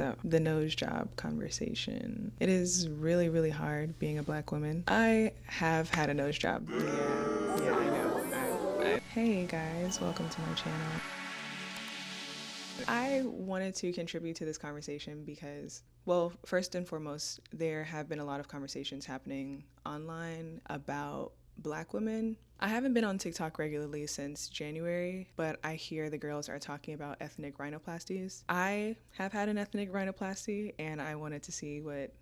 So, the nose job conversation. It is really, really hard being a Black woman. I have had a nose job. Yeah, I know. Hey guys, welcome to my channel. I wanted to contribute to this conversation because, well, first and foremost, there have been a lot of conversations happening online about Black women. I haven't been on TikTok regularly since January, but I hear the girls are talking about ethnic rhinoplasties. I have had an ethnic rhinoplasty, and I wanted to see what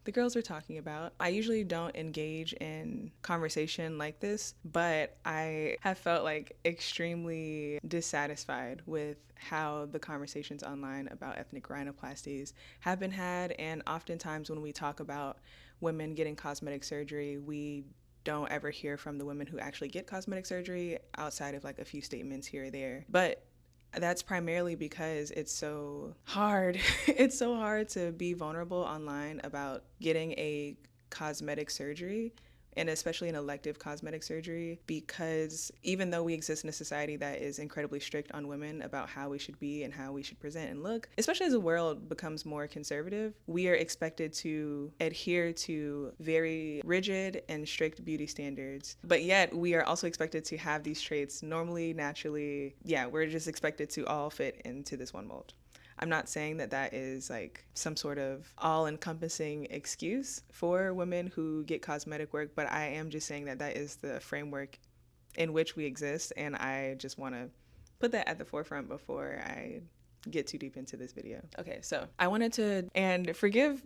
the girls are talking about. I usually don't engage in conversation like this, but I have felt like extremely dissatisfied with how the conversations online about ethnic rhinoplasties have been had. And oftentimes when we talk about women getting cosmetic surgery, we don't ever hear from the women who actually get cosmetic surgery outside of like a few statements here or there. But that's primarily because it's so hard. It's so hard to be vulnerable online about getting a cosmetic surgery, and especially an elective cosmetic surgery, because even though we exist in a society that is incredibly strict on women about how we should be and how we should present and look, especially as the world becomes more conservative, we are expected to adhere to very rigid and strict beauty standards. But yet we are also expected to have these traits normally, naturally. Yeah, we're just expected to all fit into this one mold. I'm not saying that that is like some sort of all-encompassing excuse for women who get cosmetic work, but I am just saying that that is the framework in which we exist, and I just want to put that at the forefront before I get too deep into this video. Okay, so I wanted to, and forgive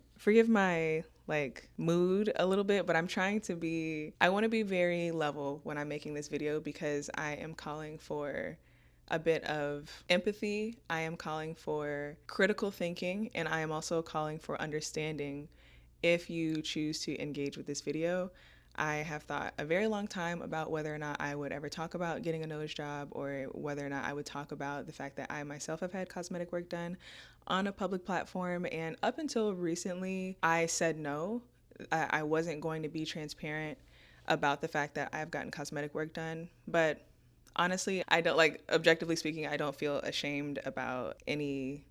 my like mood a little bit, but I want to be very level when I'm making this video because I am calling for a bit of empathy. I am calling for critical thinking, and I am also calling for understanding if you choose to engage with this video. I have thought a very long time about whether or not I would ever talk about getting a nose job, or whether or not I would talk about the fact that I myself have had cosmetic work done on a public platform. And up until recently, I said no. I wasn't going to be transparent about the fact that I've gotten cosmetic work done. But honestly, I don't, like, objectively speaking, I don't feel ashamed about anything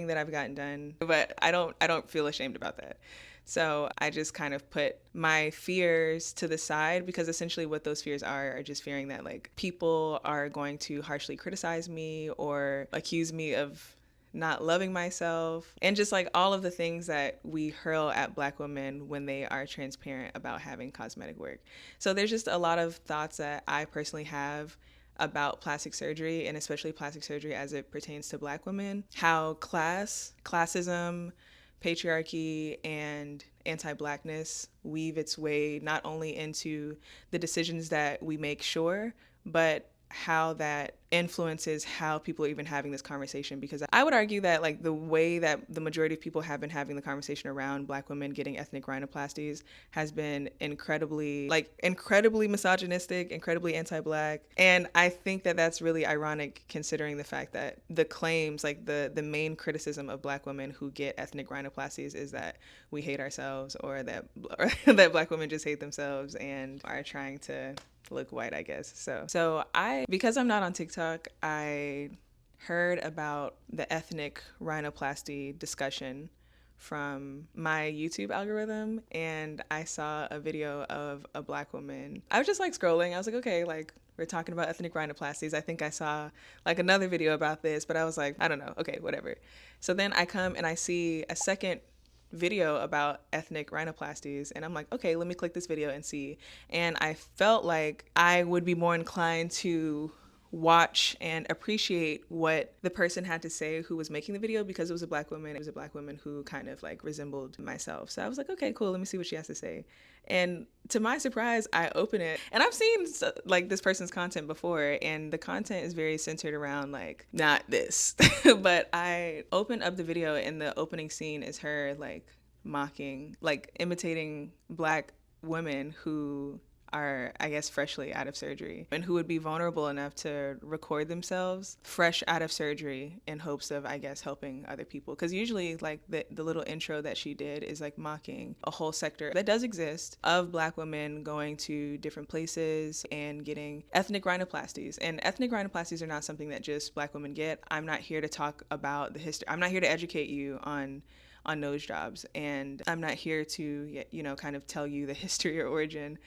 that I've gotten done, but I don't feel ashamed about that. So I just kind of put my fears to the side, because essentially what those fears are just fearing that like people are going to harshly criticize me or accuse me of not loving myself, and just like all of the things that we hurl at Black women when they are transparent about having cosmetic work. So there's just a lot of thoughts that I personally have about plastic surgery, and especially plastic surgery as it pertains to Black women, how classism, patriarchy, and anti-Blackness weave its way not only into the decisions that we make, sure, but how that influences how people are even having this conversation. Because I would argue that like the way that the majority of people have been having the conversation around Black women getting ethnic rhinoplasties has been incredibly misogynistic, incredibly anti-Black. And I think that that's really ironic, considering the fact that the claims, like the main criticism of Black women who get ethnic rhinoplasties is that we hate ourselves, or that Black women just hate themselves and are trying to look white, I guess. So because I'm not on TikTok, I heard about the ethnic rhinoplasty discussion from my YouTube algorithm, and I saw a video of a Black woman. I was just like scrolling. I was like, okay, like we're talking about ethnic rhinoplasties. I think I saw like another video about this, but I was like, I don't know. Okay, whatever. So then I come and I see a second video about ethnic rhinoplasties, and I'm like, okay, let me click this video and see. And I felt like I would be more inclined to watch and appreciate what the person had to say who was making the video, because it was a Black woman. It was a Black woman who kind of like resembled myself. So I was like, okay, cool, let me see what she has to say. And to my surprise, I open it, and I've seen like this person's content before, and the content is very centered around like not this. But I opened up the video, and the opening scene is her like mocking, like imitating Black women who are, I guess, freshly out of surgery and who would be vulnerable enough to record themselves fresh out of surgery in hopes of, I guess, helping other people. Because usually, like, the little intro that she did is like mocking a whole sector that does exist of Black women going to different places and getting ethnic rhinoplasties. And ethnic rhinoplasties are not something that just Black women get. I'm not here to talk about the history. I'm not here to educate you on nose jobs, and I'm not here to, you know, kind of tell you the history or origin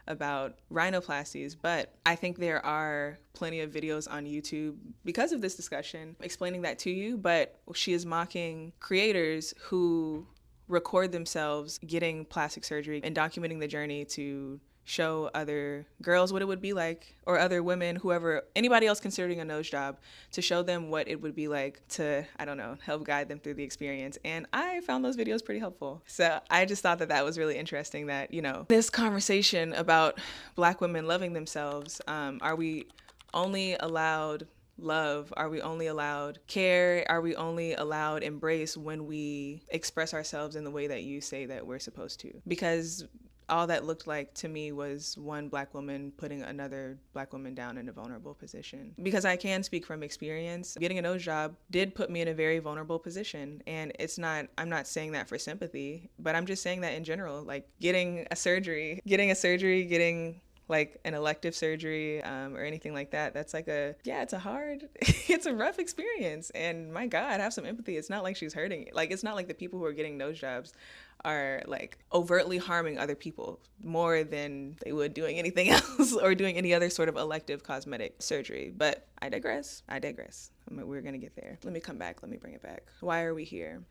about rhinoplasties, but I think there are plenty of videos on YouTube because of this discussion explaining that to you. But she is mocking creators who record themselves getting plastic surgery and documenting the journey to show other girls what it would be like, or other women, whoever, anybody else considering a nose job, to show them what it would be like to, I don't know, help guide them through the experience. And I found those videos pretty helpful. So I just thought that that was really interesting that, you know, this conversation about Black women loving themselves, are we only allowed love? Are we only allowed care? Are we only allowed embrace when we express ourselves in the way that you say that we're supposed to? Because all that looked like to me was one Black woman putting another Black woman down in a vulnerable position. Because I can speak from experience, getting a nose job did put me in a very vulnerable position. And it's not, I'm not saying that for sympathy, but I'm just saying that in general, like getting like an elective surgery or anything like that, that's like it's a hard, it's a rough experience. And my God, have some empathy. It's not like she's hurting. Like, it's not like the people who are getting nose jobs are like overtly harming other people more than they would doing anything else or doing any other sort of elective cosmetic surgery. But I digress. We're gonna get there. Let me come back. Let me bring it back. Why are we here?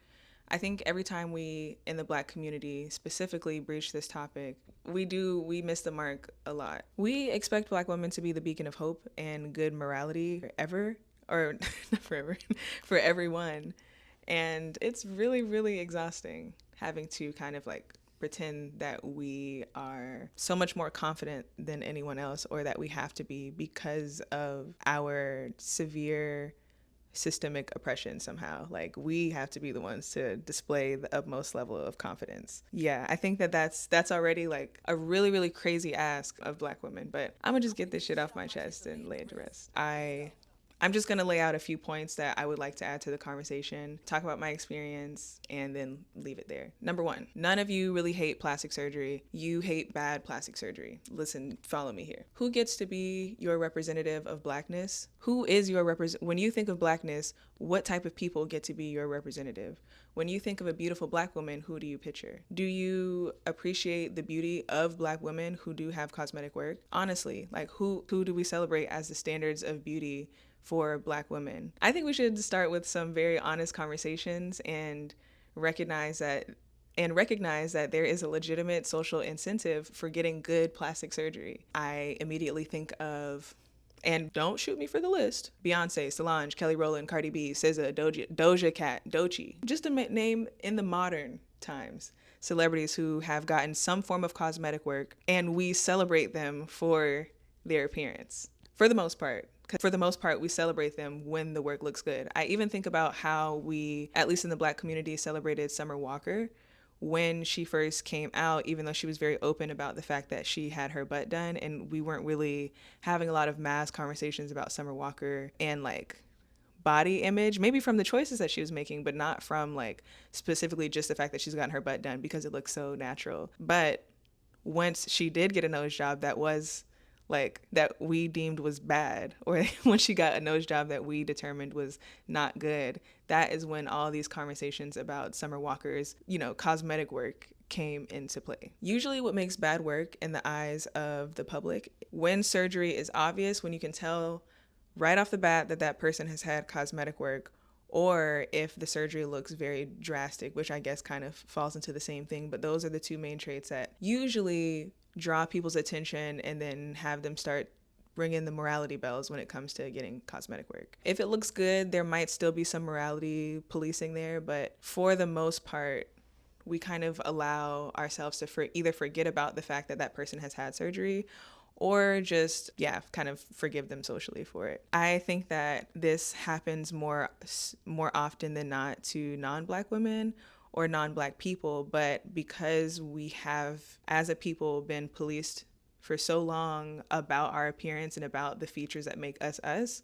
I think every time we in the Black community specifically breach this topic, we miss the mark a lot. We expect Black women to be the beacon of hope and good morality forever, or not forever, for everyone. And it's really, really exhausting having to kind of like pretend that we are so much more confident than anyone else, or that we have to be because of our severe systemic oppression somehow. Like, we have to be the ones to display the utmost level of confidence. Yeah, I think that that's already like a really, really crazy ask of Black women, but I'm gonna just get this shit off my chest and lay it to rest. I'm just going to lay out a few points that I would like to add to the conversation, talk about my experience, and then leave it there. Number one, none of you really hate plastic surgery. You hate bad plastic surgery. Listen, follow me here. Who gets to be your representative of Blackness? Who is your when you think of Blackness, what type of people get to be your representative? When you think of a beautiful Black woman, who do you picture? Do you appreciate the beauty of Black women who do have cosmetic work? Honestly, like who do we celebrate as the standards of beauty for Black women? I think we should start with some very honest conversations and recognize that there is a legitimate social incentive for getting good plastic surgery. I immediately think of, and don't shoot me for the list, Beyonce, Solange, Kelly Rowland, Cardi B, SZA, Doja Cat, Doechii, just to name in the modern times celebrities who have gotten some form of cosmetic work, and we celebrate them for their appearance. For the most part, we celebrate them when the work looks good. I even think about how we, at least in the Black community, celebrated Summer Walker when she first came out, even though she was very open about the fact that she had her butt done, and we weren't really having a lot of mass conversations about Summer Walker and like body image, maybe from the choices that she was making, but not from like specifically just the fact that she's gotten her butt done because it looks so natural. But once she did get a nose job that was like that we deemed was bad, or when she got a nose job that we determined was not good, that is when all these conversations about Summer Walker's, you know, cosmetic work came into play. Usually what makes bad work in the eyes of the public, when surgery is obvious, when you can tell right off the bat that that person has had cosmetic work, or if the surgery looks very drastic, which I guess kind of falls into the same thing, but those are the two main traits that usually draw people's attention and then have them start ringing the morality bells when it comes to getting cosmetic work. If it looks good, there might still be some morality policing there, but for the most part, we kind of allow ourselves to either forget about the fact that that person has had surgery, or just, kind of forgive them socially for it. I think that this happens more often than not to non-Black women or non-Black people, but because we have, as a people, been policed for so long about our appearance and about the features that make us us,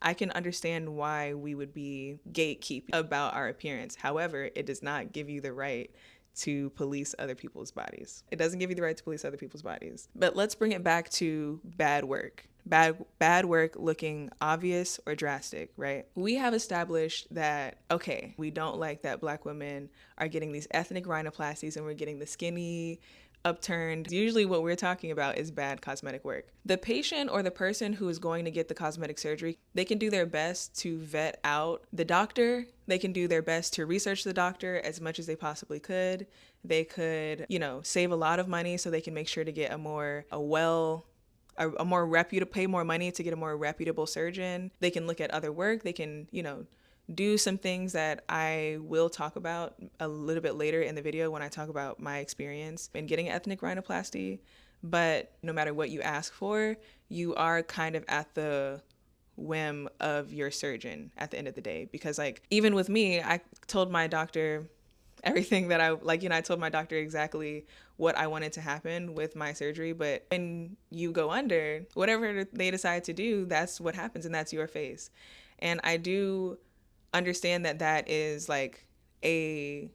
I can understand why we would be gatekeeping about our appearance. However, it does not give you the right to police other people's bodies. It doesn't give you the right to police other people's bodies. But let's bring it back to bad work. Bad work looking obvious or drastic, right? We have established that, okay, we don't like that Black women are getting these ethnic rhinoplasties and we're getting the skinny, upturned. Usually what we're talking about is bad cosmetic work. The patient or the person who is going to get the cosmetic surgery, they can do their best to vet out the doctor. They can do their best to research the doctor as much as they possibly could. They could, save a lot of money so they can make sure to get pay more money to get a more reputable surgeon. They can look at other work. They can, do some things that I will talk about a little bit later in the video when I talk about my experience in getting ethnic rhinoplasty. But no matter what you ask for, you are kind of at the whim of your surgeon at the end of the day. Because even with me, I told my doctor everything that I told my doctor exactly what I wanted to happen with my surgery. But when you go under, whatever they decide to do, that's what happens and that's your face. And I do understand that is a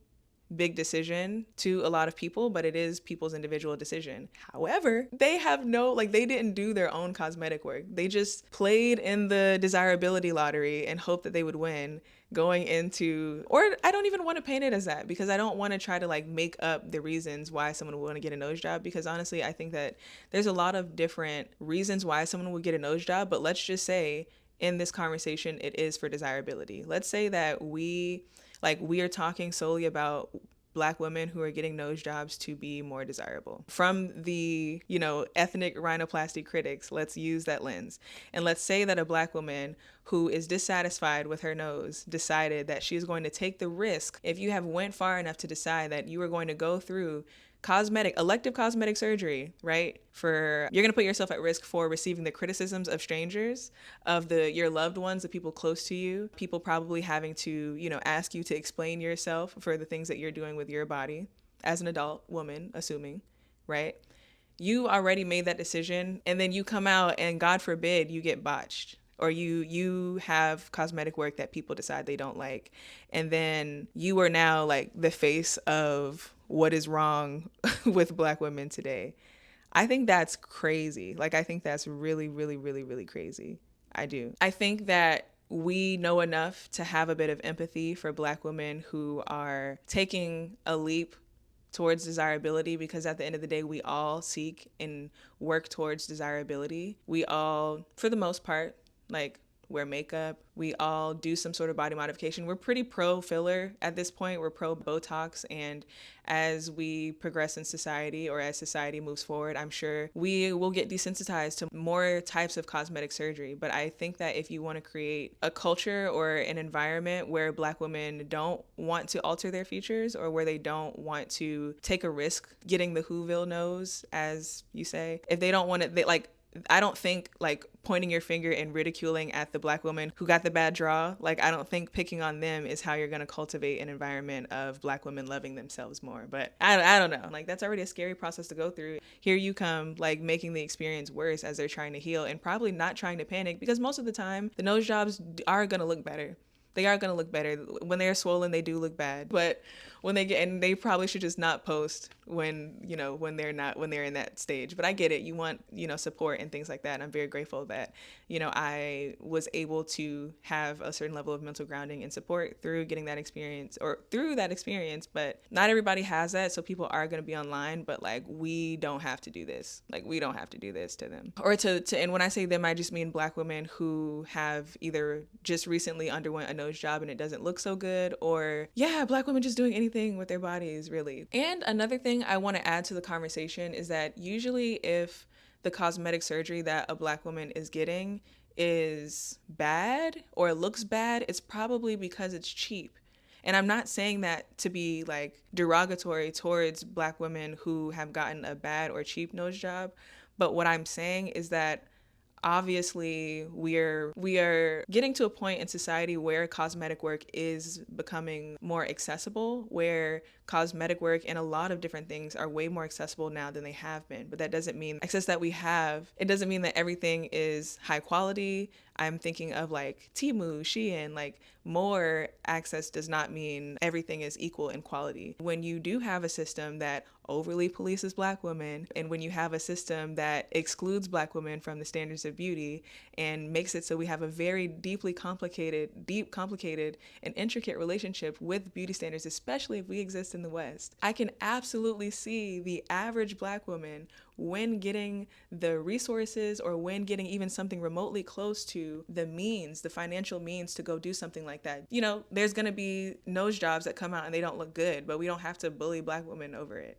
big decision to a lot of people, but it is people's individual decision. However, they have they didn't do their own cosmetic work. They just played in the desirability lottery and hoped that they would win going into, or I don't even want to paint it as that because I don't want to try to make up the reasons why someone would want to get a nose job, because honestly, I think that there's a lot of different reasons why someone would get a nose job, but let's just say in this conversation, it is for desirability. Let's say that we are talking solely about Black women who are getting nose jobs to be more desirable. From the, ethnic rhinoplasty critics, let's use that lens. And let's say that a Black woman who is dissatisfied with her nose decided that she is going to take the risk. If you have went far enough to decide that you are going to go through elective cosmetic surgery, right? You're going to put yourself at risk for receiving the criticisms of strangers, of your loved ones, the people close to you, people probably having to, ask you to explain yourself for the things that you're doing with your body as an adult woman, assuming, right? You already made that decision, and then you come out and God forbid you get botched, or you have cosmetic work that people decide they don't like, and then you are now the face of what is wrong with Black women today. I think that's crazy. I think that's really, really, really, really crazy. I do. I think that we know enough to have a bit of empathy for Black women who are taking a leap towards desirability, because at the end of the day, we all seek and work towards desirability. We all, for the most part, wear makeup. We all do some sort of body modification. We're pretty pro filler at this point. We're pro Botox. And as we progress in society, or as society moves forward, I'm sure we will get desensitized to more types of cosmetic surgery. But I think that if you want to create a culture or an environment where Black women don't want to alter their features, or where they don't want to take a risk getting the Whoville Nose, as you say, if they don't want it, I don't think pointing your finger and ridiculing at the Black woman who got the bad draw, I don't think picking on them is how you're going to cultivate an environment of Black women loving themselves more. But I don't know. That's already a scary process to go through. Here you come, making the experience worse as they're trying to heal, and probably not trying to panic, because most of the time the nose jobs are going to look better. They are going to look better. When they're swollen, they do look bad. But when and they probably should just not post when they're in that stage. But I get it. You want, support and things like that. And I'm very grateful that, I was able to have a certain level of mental grounding and support through getting that experience, But not everybody has that. So people are going to be online, but we don't have to do this. We don't have to do this to them, or and when I say them, I just mean Black women who have either just recently underwent a nose job and it doesn't look so good, or Black women just doing anything with their bodies, really. And another thing I want to add to the conversation is that usually if the cosmetic surgery that a Black woman is getting is bad or looks bad, it's probably because it's cheap. And I'm not saying that to be derogatory towards Black women who have gotten a bad or cheap nose job, but what I'm saying is that obviously we are getting to a point in society where cosmetic work is becoming more accessible, where cosmetic work and a lot of different things are way more accessible now than they have been. But that doesn't mean access that we have, it doesn't mean that everything is high quality. I'm thinking of like Temu, Shein, like more access does not mean everything is equal in quality. When you do have a system that overly polices Black women, and when you have a system that excludes Black women from the standards of beauty and makes it so we have a very complicated and intricate relationship with beauty standards, especially if we exist in the West, I can absolutely see the average Black woman, when getting the resources or when getting even something remotely close to the means, the financial means to go do something like that. You know, there's gonna be nose jobs that come out and they don't look good, but we don't have to bully Black women over it.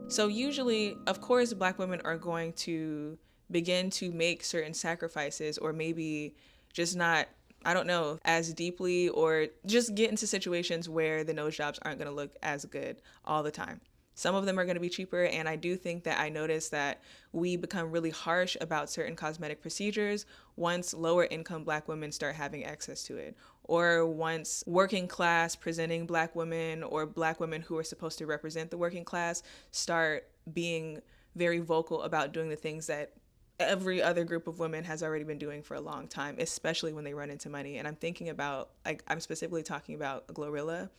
So usually, of course, Black women are going to begin to make certain sacrifices, or maybe just not, I don't know, as deeply, or just get into situations where the nose jobs aren't going to look as good all the time. Some of them are going to be cheaper, and I do think that I noticed that we become really harsh about certain cosmetic procedures once lower income Black women start having access to it, or once working class presenting Black women or Black women who are supposed to represent the working class start being very vocal about doing the things that every other group of women has already been doing for a long time, especially when they run into money. And I'm thinking about, like, I'm specifically talking about Glorilla,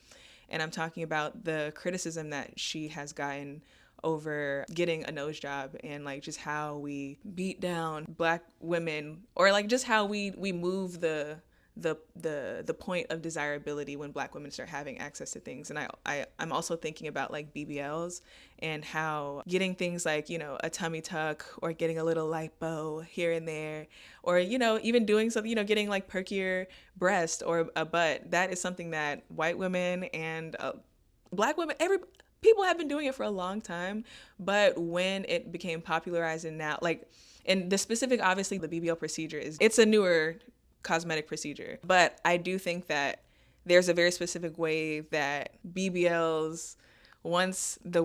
and I'm talking about the criticism that she has gotten over getting a nose job, and like just how we beat down Black women, or like just how we move the point of desirability when Black women start having access to things. And I'm also thinking about like BBLs, and how getting things like, you know, a tummy tuck or getting a little lipo here and there, or, you know, even doing something, you know, getting like perkier breast or a butt, that is something that white women and Black women, people have been doing it for a long time. But when it became popularized, and now, like, and the specific, obviously the BBL procedure it's a newer cosmetic procedure, but I do think that there's a very specific way that BBLs, once the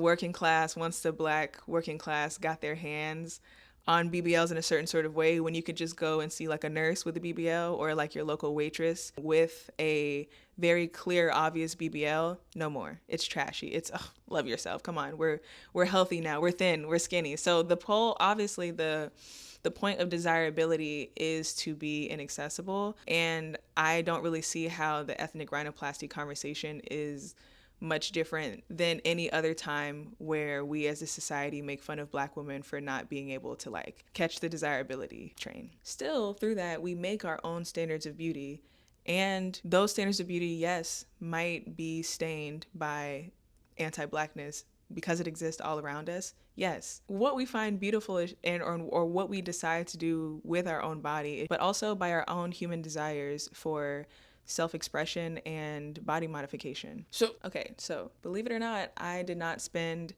Black working class got their hands on BBLs in a certain sort of way, when you could just go and see like a nurse with a BBL, or like your local waitress with a very clear, obvious BBL, no more. It's trashy. It's, love yourself. Come on. We're healthy now. We're thin. We're skinny. So the obviously the point of desirability is to be inaccessible. And I don't really see how the ethnic rhinoplasty conversation is much different than any other time where we as a society make fun of Black women for not being able to like catch the desirability train. Still, through that, we make our own standards of beauty, and those standards of beauty, yes, might be stained by anti-Blackness because it exists all around us. Yes, what we find beautiful or what we decide to do with our own body, but also by our own human desires for self-expression and body modification. So believe it or not, I did not spend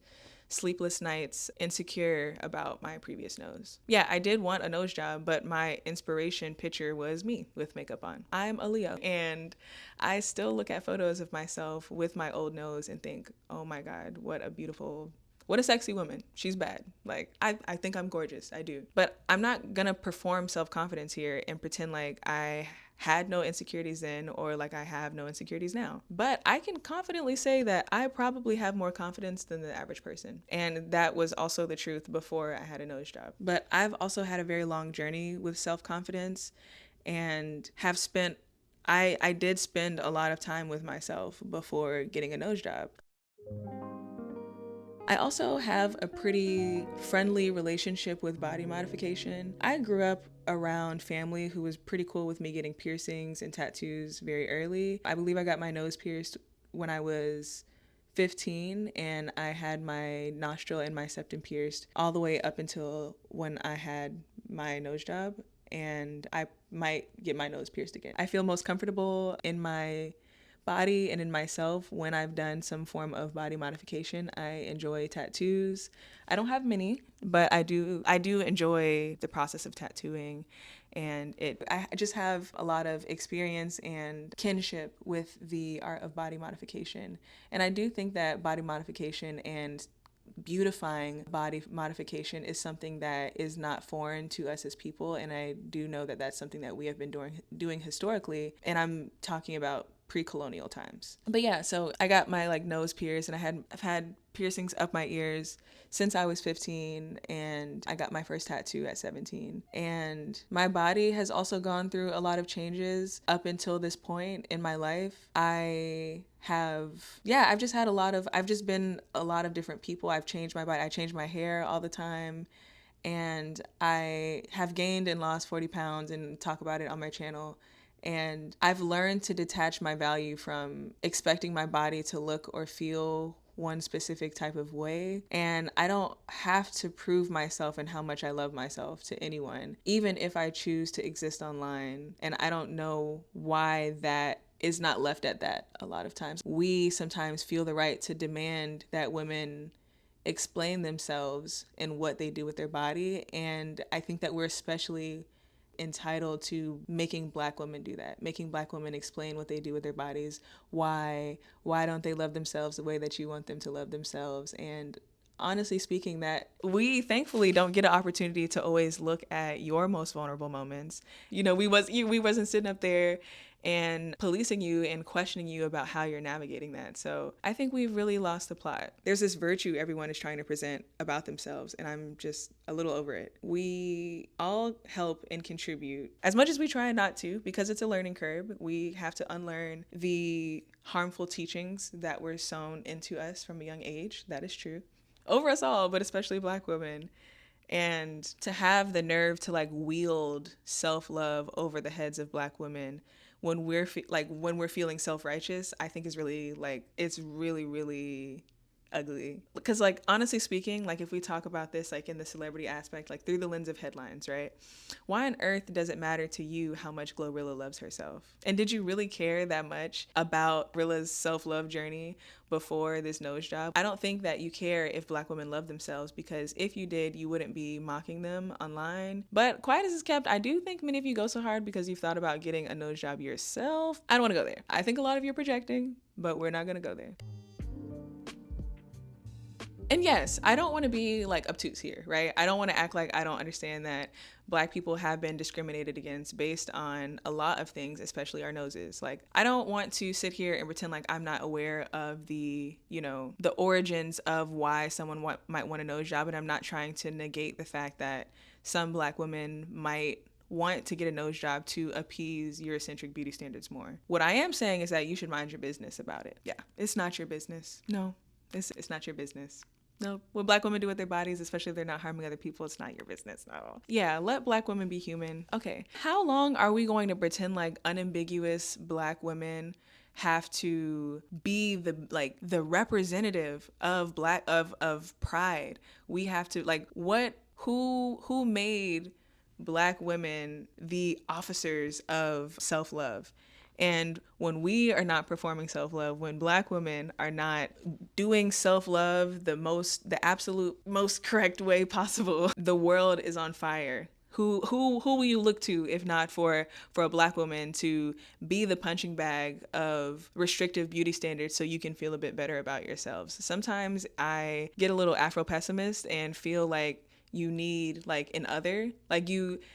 sleepless nights insecure about my previous nose. Yeah, I did want a nose job, but my inspiration picture was me with makeup on. I'm a Leo, and I still look at photos of myself with my old nose and think, oh my God, what a sexy woman. She's bad. Like, I think I'm gorgeous. I do. But I'm not gonna perform self-confidence here and pretend like I had no insecurities then, or like I have no insecurities now. But I can confidently say that I probably have more confidence than the average person. And that was also the truth before I had a nose job. But I've also had a very long journey with self-confidence, and I did spend a lot of time with myself before getting a nose job. I also have a pretty friendly relationship with body modification. I grew up around family who was pretty cool with me getting piercings and tattoos very early. I believe I got my nose pierced when I was 15, and I had my nostril and my septum pierced all the way up until when I had my nose job, and I might get my nose pierced again. I feel most comfortable in my body and in myself when I've done some form of body modification. I enjoy tattoos. I don't have many, but I do enjoy the process of tattooing, and I just have a lot of experience and kinship with the art of body modification. And I do think that body modification and beautifying body modification is something that is not foreign to us as people, and I do know that that's something that we have been doing historically, and I'm talking about pre-colonial times. But yeah, so I got my like nose pierced, and I've had piercings up my ears since I was 15, and I got my first tattoo at 17. And my body has also gone through a lot of changes up until this point in my life. I've just been a lot of different people. I've changed my body. I change my hair all the time. And I have gained and lost 40 pounds and talk about it on my channel. And I've learned to detach my value from expecting my body to look or feel one specific type of way. And I don't have to prove myself and how much I love myself to anyone, even if I choose to exist online. And I don't know why that is not left at that a lot of times. We sometimes feel the right to demand that women explain themselves and what they do with their body. And I think that we're especially entitled to making Black women do that, making Black women explain what they do with their bodies. Why don't they love themselves the way that you want them to love themselves? And honestly speaking, that we thankfully don't get an opportunity to always look at your most vulnerable moments. You know, we wasn't sitting up there and policing you and questioning you about how you're navigating that. So I think we've really lost the plot. There's this virtue everyone is trying to present about themselves, and I'm just a little over it. We all help and contribute as much as we try not to, because it's a learning curve. We have to unlearn the harmful teachings that were sown into us from a young age. That is true. Over us all, but especially Black women. And to have the nerve to like wield self-love over the heads of Black women when we're feeling self-righteous, I think is really like, it's really, really ugly. Because like, honestly speaking, like if we talk about this like in the celebrity aspect, like through the lens of headlines, right? Why on earth does it matter to you how much Glorilla loves herself? And did you really care that much about Glorilla's self-love journey before this nose job? I don't think that you care if Black women love themselves, because if you did, you wouldn't be mocking them online. But quiet as is kept, I do think many of you go so hard because you've thought about getting a nose job yourself. I don't want to go there. I think a lot of you are projecting, but we're not going to go there. And yes, I don't want to be like obtuse here, right? I don't want to act like I don't understand that Black people have been discriminated against based on a lot of things, especially our noses. Like, I don't want to sit here and pretend like I'm not aware of the origins of why someone might want a nose job. And I'm not trying to negate the fact that some Black women might want to get a nose job to appease Eurocentric beauty standards more. What I am saying is that you should mind your business about it. Yeah, it's not your business. No, it's not your business. No, what Black women do with their bodies, especially if they're not harming other people, it's not your business at all. Yeah, let Black women be human. Okay, how long are we going to pretend like unambiguous Black women have to be the representative of pride? We have to who made Black women the officers of self-love? And when we are not performing self-love, when Black women are not doing self-love the absolute most correct way possible, the world is on fire. Who will you look to if not for a Black woman to be the punching bag of restrictive beauty standards so you can feel a bit better about yourselves? Sometimes I get a little Afro-pessimist and feel like you need like an other,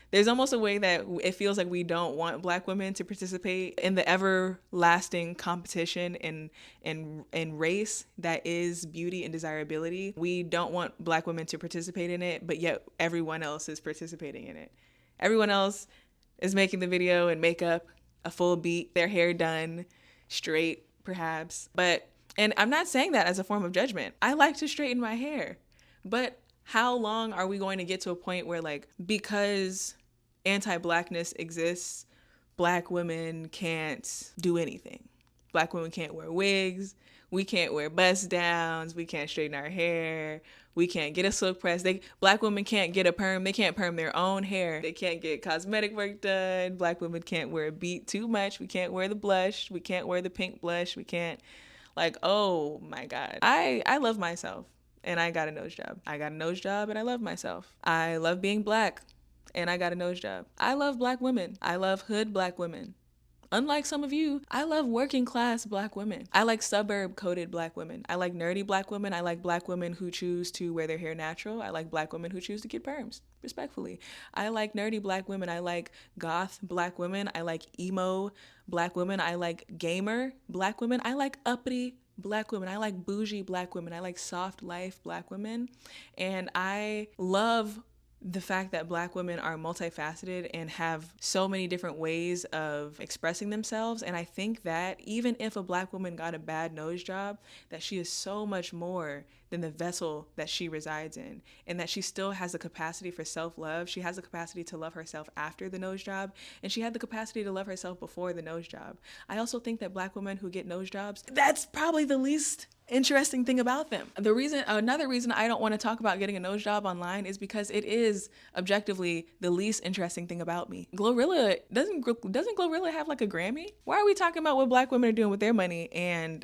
there's almost a way that it feels like we don't want Black women to participate in the everlasting competition in race that is beauty and desirability. We don't want Black women to participate in it, but yet everyone else is participating in it. Everyone else is making the video and makeup, a full beat, their hair done, straight perhaps. And I'm not saying that as a form of judgment. I like to straighten my hair, but how long are we going to get to a point where, like, because anti-Blackness exists, Black women can't do anything? Black women can't wear wigs. We can't wear bust downs. We can't straighten our hair. We can't get a silk press. Black women can't get a perm. They can't perm their own hair. They can't get cosmetic work done. Black women can't wear a beat too much. We can't wear the blush. We can't wear the pink blush. We can't, oh my God. I love myself. And I got a nose job. I got a nose job and I love myself. I love being Black and I got a nose job. I love Black women. I love hood Black women. unlike some of you, I love working class Black women. I like suburb coded Black women. I like nerdy Black women. I like Black women who choose to wear their hair natural. I like Black women who choose to get perms, respectfully. I like nerdy Black women. I like goth Black women. I like emo Black women. I like gamer Black women. I like uppity Black women. I like bougie Black women. I like soft life Black women. And I love the fact that Black women are multifaceted and have so many different ways of expressing themselves. And I think that even if a Black woman got a bad nose job, that she is so much more than the vessel that she resides in, and that she still has the capacity for self-love. She has the capacity to love herself after the nose job, and she had the capacity to love herself before the nose job. I also think that Black women who get nose jobs, that's probably the least interesting thing about them. Another reason I don't want to talk about getting a nose job online is because it is objectively the least interesting thing about me. Glorilla, doesn't Glorilla have like a Grammy? Why are we talking about what Black women are doing with their money and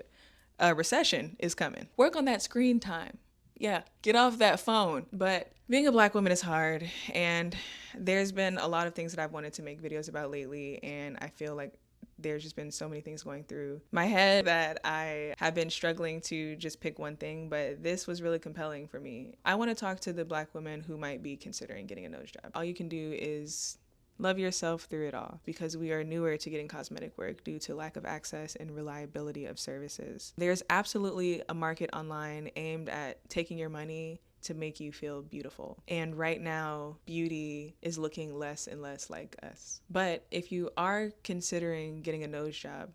a recession is coming? Work on that screen time. Yeah, get off that phone. But being a Black woman is hard, and there's been a lot of things that I've wanted to make videos about lately, and I feel like there's just been so many things going through my head that I have been struggling to just pick one thing, but this was really compelling for me. I want to talk to the Black women who might be considering getting a nose job. All you can do is love yourself through it all, because we are newer to getting cosmetic work due to lack of access and reliability of services. There's absolutely a market online aimed at taking your money to make you feel beautiful. And right now, beauty is looking less and less like us. But if you are considering getting a nose job,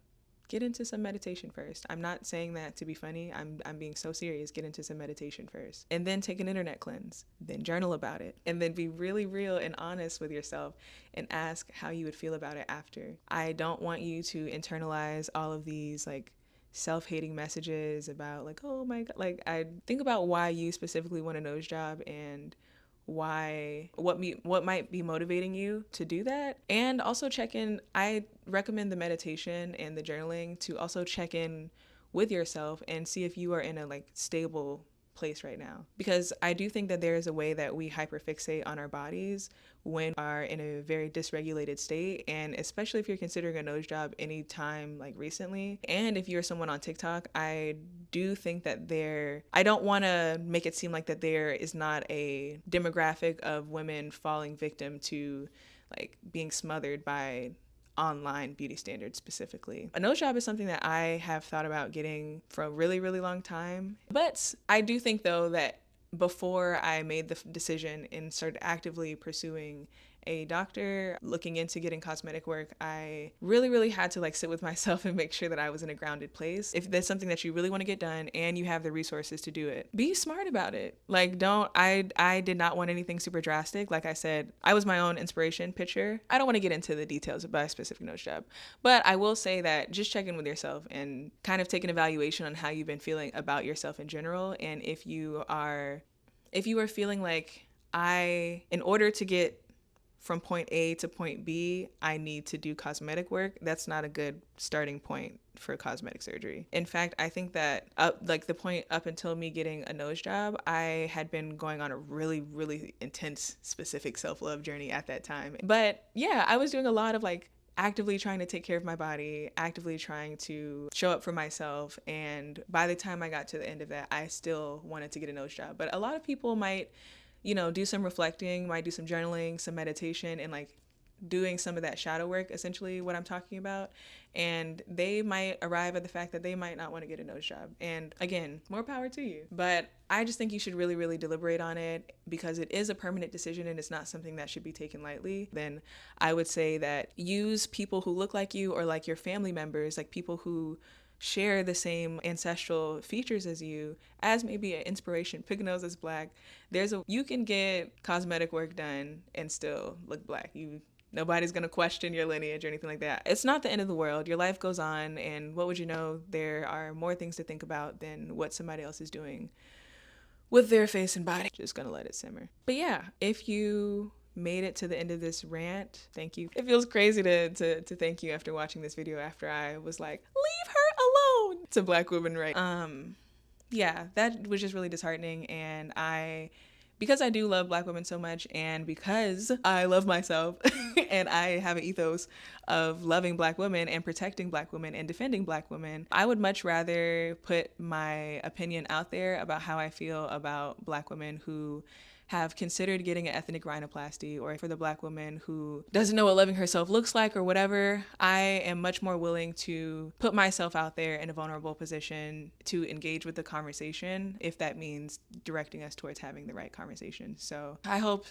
get into some meditation first. I'm not saying that to be funny. I'm being so serious. Get into some meditation first. And then take an internet cleanse. Then journal about it. And then be really real and honest with yourself and ask how you would feel about it after. I don't want you to internalize all of these like self-hating messages about like, oh my God, like I think about why you specifically want a nose job and what might be motivating you to do that. And also check in. I recommend the meditation and the journaling to also check in with yourself and see if you are in a like stable place right now, because I do think that there is a way that we hyperfixate on our bodies when we are in a very dysregulated state, and especially if you're considering a nose job anytime like recently, and if you're someone on TikTok, I do think that I don't want to make it seem like that there is not a demographic of women falling victim to like being smothered by online beauty standards specifically. A nose job is something that I have thought about getting for a really, really long time. But I do think though that before I made the decision and started actively pursuing a doctor, looking into getting cosmetic work, I really, really had to like sit with myself and make sure that I was in a grounded place. If there's something that you really want to get done and you have the resources to do it, be smart about it. Like I did not want anything super drastic. Like I said, I was my own inspiration picture. I don't want to get into the details about a specific nose job, but I will say that just check in with yourself and kind of take an evaluation on how you've been feeling about yourself in general. And if you are feeling like in order to get from point A to point B, I need to do cosmetic work, that's not a good starting point for cosmetic surgery. In fact, I think that the point up until me getting a nose job, I had been going on a really, really intense, specific self-love journey at that time. But yeah, I was doing a lot of like actively trying to take care of my body, actively trying to show up for myself. And by the time I got to the end of that, I still wanted to get a nose job. But a lot of people might do some reflecting, might do some journaling, some meditation, and like doing some of that shadow work, essentially what I'm talking about. And they might arrive at the fact that they might not want to get a nose job. And again, more power to you. But I just think you should really, really deliberate on it, because it is a permanent decision and it's not something that should be taken lightly. Then I would say that use people who look like you, or like your family members, like people who share the same ancestral features as you, as maybe an inspiration. Pick a nose that's Black. You can get cosmetic work done and still look Black. Nobody's gonna question your lineage or anything like that. It's not the end of the world. Your life goes on, and what would you know, there are more things to think about than what somebody else is doing with their face and body. Just gonna let it simmer. But yeah, if you made it to the end of this rant, thank you. It feels crazy to thank you after watching this video, after I was like, leave her alone to Black women, right? Yeah, that was just really disheartening, and I because I do love Black women so much, and because I love myself and I have an ethos of loving Black women and protecting Black women and defending Black women, I would much rather put my opinion out there about how I feel about Black women who have considered getting an ethnic rhinoplasty, or for the Black woman who doesn't know what loving herself looks like or whatever. I am much more willing to put myself out there in a vulnerable position to engage with the conversation if that means directing us towards having the right conversation. So I hope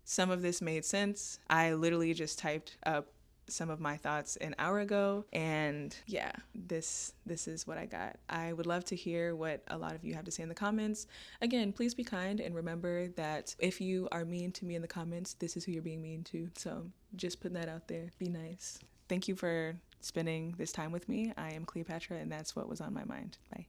some of this made sense. I literally just typed up some of my thoughts an hour ago, and yeah, this is what I got. I would love to hear what a lot of you have to say in the comments. Again, please be kind, and remember that if you are mean to me in the comments, this is who you're being mean to. So just putting that out there. Be nice. Thank you for spending this time with me. I am Cleopatra, and that's what was on my mind. Bye.